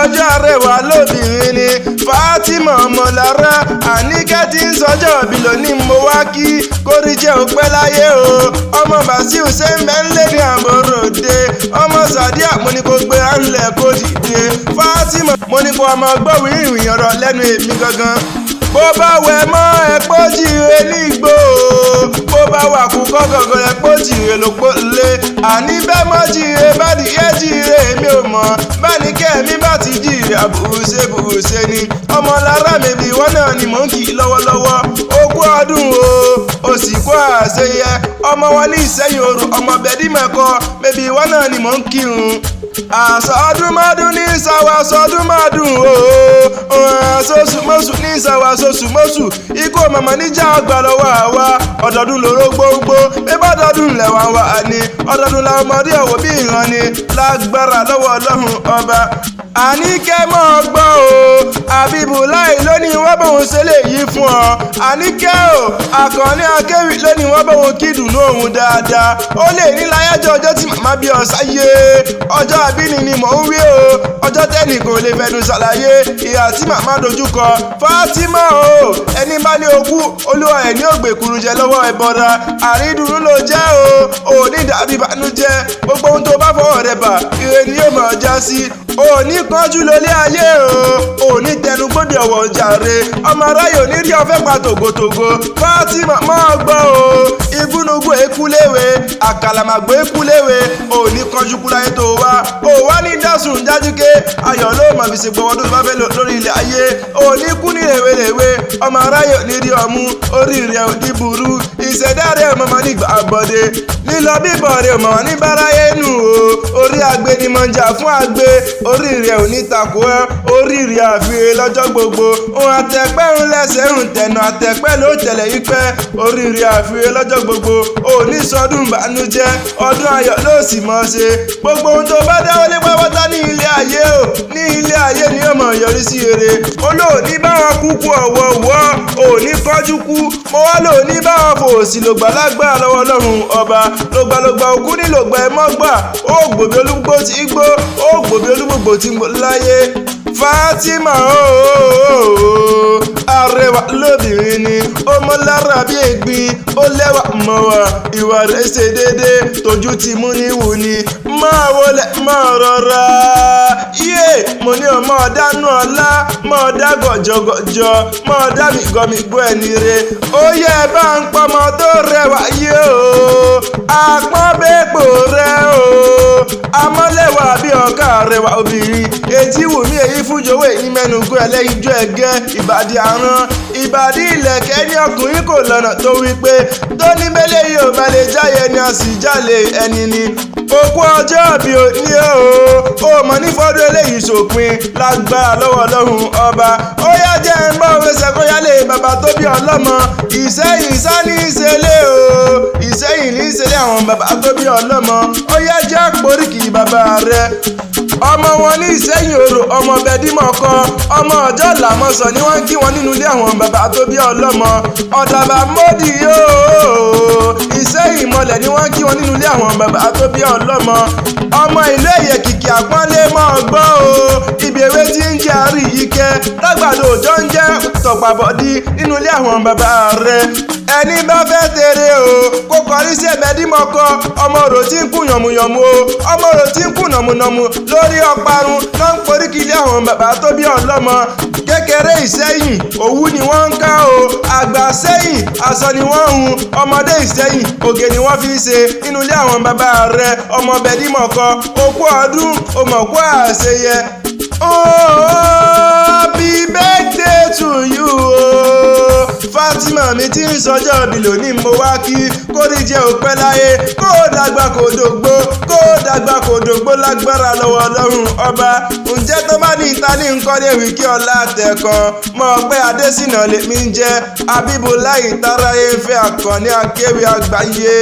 ọjọ́ Arẹwà lóbìnrin ni Fatima ọmọlára Àníkẹ́ tí ń sọjọ́ òbí lónìí mo wá kí kórìjẹ́ òpẹ́ láyé o ọmọ Bàsíù ṣe ń bẹ́ ń lé ní àbòròde ọmọ Sàdíà mo ní kó gbé ànlẹ̀ kó dìde Fatima mo ní kó ọmọ gbọ́wé ìrìn ọ̀rọ̀ lẹ́nu èmi gangan bó bá wẹ̀ mọ́ ẹ̀pọ́ jìre nígbò bó bá wà kú kọ́kọ́kọ́ ẹ̀pọ́ jìre ló pọ̀ lé àní bẹ́ẹ̀ mọ́ jìre bá dìé jìre mi ò mọ̀ bá ní kẹ́mi bá ti jìre àbùrùṣe ni ọmọ lára mi bí wọ́n náà ni mò ń kì í lọ́wọ́lọ́wọ́ ó kú ọdún o sì kú àṣeyẹ ọmọ wọn ní Ìṣẹ́yìn Òru ọmọ bẹ̀dí mẹ́kọ bẹ́bí wọ́n náà ni mò ń kírun àsọdúnmọ́dún ní ìsàwọ̀ àsọdúnmọ́dún o àsọsùmọ́sù ní ìsàwọ̀ àsọsùmọ́sù ikú màmá níjà ọgbà lọ́wọ́ àwa ọdọọdún lóró gbogbo bébà ọdọọdún lẹ́wà wà ní ọdọọdún làwọn ọmọdé ọ̀wọ́ bí ìran ni lágbára lọ́wọ́ Ọlọ́run ọba Àníkẹ́ mọ́ gbọ́ o Àbíbùláì lónìí wọ́n bọ̀ wọ́n ṣe lè yí fún ọ Àníkẹ́ o Àkànní Akéwì lónìí wọ́n bọ̀ wọ́n kí dùnú òun dáadáa ó lè ní láyájọ́ ọjọ́ tí màmá bí ọ sáyé ọjọ́ àbíní ni mò ń wí o ọjọ́ tẹ́nì kò lè fẹnu ṣàlàyé ìhà tí màmá dojúkọ Fátímà o ẹni bá ní ogún olúwa ẹ̀ ní ògbèkùrú jẹ lọ́wọ́ ẹ̀bọra àrídùnú ló jẹ́ o ò ní dàbí ìbànújẹ́ gbogbo ohun tó bá fọwọ́ rẹ̀ bà ire ni yóò máa já sí òní kánjú lólé ayé o òní tẹnu gbọ́dọ̀ ọ̀wọ̀ jàre ọmọ aráyò ní rí ọfẹ́ pa tògótògó Fátímà máa gbọ́ o igúnnugún ekúléwé àkàlàmàgbò ekúléwé òní kánjú kúláyé tó wá ní dásùn jájúké ayọ̀ ló mà fi ṣe gbọ́wọ́ tó bá fẹ́ lórí ilẹ̀ ayé òní kú ní rèwerèwe ọmọ aráyò ní rí ọmú orí rẹ̀ òní burú ìṣẹ̀dá rẹ̀ mọ̀mọ́ nígbà àbọ̀dé lílọ bíbọ̀ rẹ̀ mọ̀mọ́ ní báráyé nù o orí agbe ni mọ̀ ń jà fún agbe orí rẹ̀ ò ní takò ẹ́ orí rẹ̀ àfihàn lọ́jọ́ gbogbo ohun àtẹ̀pẹ́ ń lẹ́sẹ̀ ń tẹ̀nà àtẹ̀pẹ́ ló tẹ̀lé yí pẹ́ orí rẹ̀ àfihàn lọ́jọ́ gbogbo òní sọdún ìbànújẹ́ ọdún ayọ̀ ló sì mọ̀ ṣe gbogbo ohun tó bá dáwọ́ lé pápátá ní ilé ayé o ní ilé ayé ni ó mọ̀ yọrí sí ire olóòní báwọn kúkú ọ̀wọ̀ọ̀wọ́ òní kọ́jú kú mo wá lóòní báwọn fòsì lògbà lágbára lọ́wọ́ Ọlọ́run ọba lògbàlògbà òkú ní lògbà ẹ̀mọ́gbà ó gbòbí olúgbó tí gbó ó gbòbí olúgbògbò tí láyé Fátímà Arẹwà lóbìnrin ni ọmọ lára bí ègbin ó lẹ́wà mọ́wà ìwà rẹ̀ ṣe dédé tójú ti mú níwò ni máa wọlé máa rọra yé mo ní ọmọ ọ̀dánú ọlá mọ́ ọ̀dá gọ̀jọ̀gọ̀jọ̀ mọ́ ọ̀dá mìgọ́mìgbọ́ ẹni re ó yẹ bá ń pọmọ tó rẹwà yé o àpọ́n bẹ́pò rẹ o amọ́lẹ́wà bí ọ̀gá rẹwà obìnrin etí wù mí èyí fújowó èyí mẹ́nugún ẹlẹ́yinjú ẹ̀gẹ́ ìbàdí àrán ìbàdí ìlẹ̀kẹ́ ní ọkùnrin kò lọ́nà tó wí pé tó ní mẹ́lẹ́ yìí ò bá lè jáyé ni a sì jálè ẹni ni òkú ọjọ́ bí o ní o mọ̀ ní fọ́dún eléyìí ṣòpin lágbára lọ́wọ́ Ọlọ́run ọba ó yá jẹ́ ń gbọ́ òwe ṣẹ̀kọ́yálé bàbá tó bí ọlọ́mọ Ìṣẹ́yìn sá ní ìṣẹ̀lẹ̀ o Ìṣẹ́yìn ní ìṣẹ̀lẹ̀ àwọn bàbá tó bí ọlọ́mọ ó yá jẹ́ àpòríkì bàbá rẹ̀ ọmọ wọn ní Ìṣẹ́yìn Òru ọmọ bẹ̀dímọ̀kọ ọmọ ọjọ́ làmọ́sọ ni wọ́n ń kí wọn nínú ilé àwọn bàbá tó bí ọlọ́mọ ọ̀dàbà mọ́dì yóò Ìṣẹ́yìn mọ́lẹ̀ ni wọ́n ń kí wọn nínú ilé àwọn bàbá tó bí ọlọ́mọ ọmọ ìlú Ẹ̀yẹ kìkì àpọ́nlé mọ́ ọgbọ́n o ibi ewé tí ń jẹ́ àrí ike lágbàdo òjò ń jẹ́ tọ̀pàbọ̀dí nínú ilé àwọn bàbá rẹ̀ ẹni bá fẹ́ tèrè o kó kọrí sí ẹ̀bẹ̀dímọ̀kọ ọmọ rò tí ń kú yànmùyànmù o ọmọ rò tí ń kú nàmùnàmù lórí ọparun ló ń poríkì ilé àwọn bàbá tó bí ọlọ́mọ kékeré Ìṣẹ́yìn òwú ni wọ́n ń ká o àgbà Ìṣẹ́yìn aṣọ ni wọ́n ń hun ọmọdé Ìṣẹ́yìn ògè ni wọ́n fi ń ṣe nínú ilé àwọn bàbá rẹ̀ ọmọ bẹ̀dímọ̀kọ okú ọdún òmọ̀kú àṣeyẹ. Happy birthday to you o Fátímà mi tí ń sọjọ́ òbí lónìí mo wá kí kórìjẹ́ òpẹ́ láyé kó dàgbà kó dògbó lágbára lọ́wọ́ Ọlọ́run ọba ǹjẹ́ tó bá ní ìta ní nǹkan ní èwì kí ọlá àtẹ̀kan mọ̀ pé Adésínà lèmi ń jẹ́ Àbíbùláì táráyé ń fẹ́ Àkànní Akéwì àgbáyé.